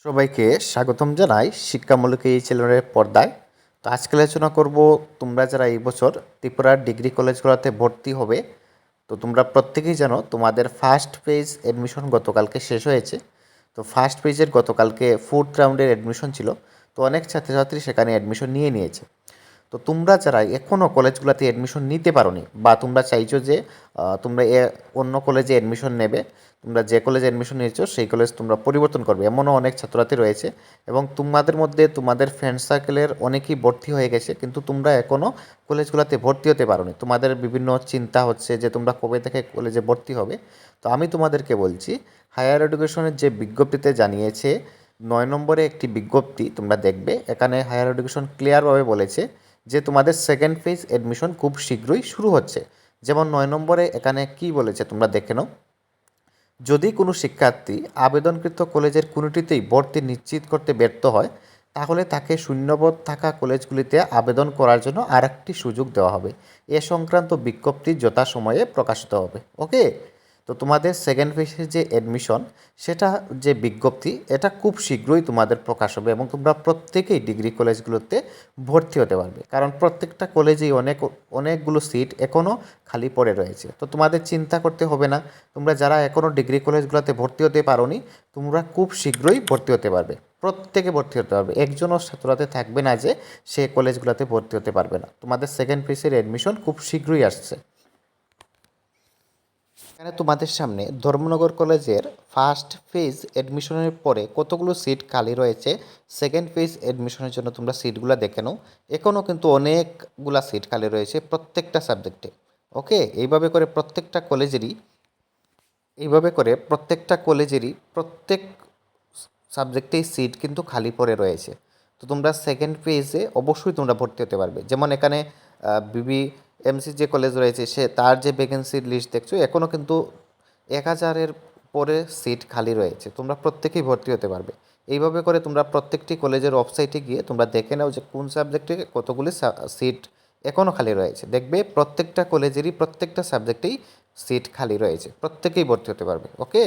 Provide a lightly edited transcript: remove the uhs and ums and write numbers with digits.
সবাইকে স্বাগতম জানাই শিক্ষামূলক এই চ্যানেলের পর্দায়। তো আজকে আলোচনা করব তোমরা যারা এই বছর ত্রিপুরার ডিগ্রি কলেজগুলোতে ভর্তি হবে। তো তোমরা প্রত্যেকেই জানো তোমাদের ফার্স্ট পেজ অ্যাডমিশন গতকালকে শেষ হয়েছে। তো ফার্স্ট পেজের গতকালকে ফোর্থ রাউন্ডের অ্যাডমিশন ছিল। তো অনেক ছাত্রছাত্রী সেখানে অ্যাডমিশন নিয়েছে। তো তোমরা যারা এখনও কলেজগুলোতে অ্যাডমিশন নিতে পারোনি বা তোমরা চাইছো যে তোমরা অন্য কলেজে অ্যাডমিশন নেবে, তোমরা যে কলেজে অ্যাডমিশন নিয়েছো সেই কলেজ তোমরা পরিবর্তন করবে, এমনও অনেক ছাত্রছাত্রী রয়েছে। এবং তোমাদের মধ্যে তোমাদের ফ্রেন্ড সার্কেলের অনেকেই ভর্তি হয়ে গেছে, কিন্তু তোমরা এখনও কলেজগুলোতে ভর্তি হতে পারোনি। তোমাদের বিভিন্ন চিন্তা হচ্ছে যে তোমরা কবে থেকে কলেজে ভর্তি হবে। তো আমি তোমাদেরকে বলছি, হায়ার এডুকেশনের যে বিজ্ঞপ্তিতে জানিয়েছে 9 নম্বরে একটি বিজ্ঞপ্তি তোমরা দেখবে। এখানে হায়ার এডুকেশন ক্লিয়ারভাবে বলেছে যে তোমাদের সেকেন্ড ফেজ অ্যাডমিশন খুব শীঘ্রই শুরু হচ্ছে। যেমন 9 নম্বরে এখানে কি বলেছে তোমরা দেখে নাও। যদি কোনো শিক্ষার্থী আবেদনকৃত কলেজের কোনোটিতেই ভর্তি নিশ্চিত করতে ব্যর্থ হয়, তাহলে তাকে শূন্যপদ থাকা কলেজগুলিতে আবেদন করার জন্য আরেকটি সুযোগ দেওয়া হবে। এ সংক্রান্ত বিজ্ঞপ্তি যথাসময়ে প্রকাশিত হবে। ওকে। তো তোমাদের সেকেন্ড ফেজের যে অ্যাডমিশন, সেটা যে বিজ্ঞপ্তি, এটা খুব শীঘ্রই তোমাদের প্রকাশ হবে এবং তোমরা প্রত্যেকেই ডিগ্রি কলেজগুলোতে ভর্তি হতে পারবে, কারণ প্রত্যেকটা কলেজেই অনেকগুলো সিট এখনও খালি পড়ে রয়েছে। তো তোমাদের চিন্তা করতে হবে না। তোমরা যারা এখনও ডিগ্রি কলেজগুলোতে ভর্তি হতে পারোনি, তোমরা খুব শীঘ্রই ভর্তি হতে পারবে। প্রত্যেকে ভর্তি হতে পারবে, একজনও ছাত্রতে থাকবে না যে সে কলেজগুলোতে ভর্তি হতে পারবে না। তোমাদের সেকেন্ড ফেজের অ্যাডমিশন খুব শীঘ্রই আসছে। এখানে তোমাদের সামনে ধর্মনগর কলেজের ফার্স্ট ফেজ অ্যাডমিশনের পরে কতগুলো সিট খালি রয়েছে। সেকেন্ড ফেজ অ্যাডমিশনের জন্য তোমরা সিটগুলো দেখে নাও। এখনও কিন্তু অনেকগুলা সিট খালি রয়েছে প্রত্যেকটা সাবজেক্টে। ওকে। প্রত্যেকটা কলেজেরই প্রত্যেক সাবজেক্টেই সিট কিন্তু খালি পড়ে রয়েছে। তো তোমরা সেকেন্ড ফেজে অবশ্যই তোমরা ভর্তি হতে পারবে। যেমন এখানে বিবিএমসি যে কলেজ রয়েছে, তার যে ভ্যাকেন্সির লিস্ট দেখছো, এখনও কিন্তু 1000-এর পরে সিট খালি রয়েছে। তোমরা প্রত্যেকেই ভর্তি হতে পারবে। এইভাবে করে তোমরা প্রত্যেকটি কলেজের ওয়েবসাইটে গিয়ে তোমরা দেখে নাও যে কোন সাবজেক্টে কতগুলি সিট এখনও খালি রয়েছে। দেখবে প্রত্যেকটা কলেজেরই প্রত্যেকটা সাবজেক্টেই সিট খালি রয়েছে, প্রত্যেকেই ভর্তি হতে পারবে। ওকে।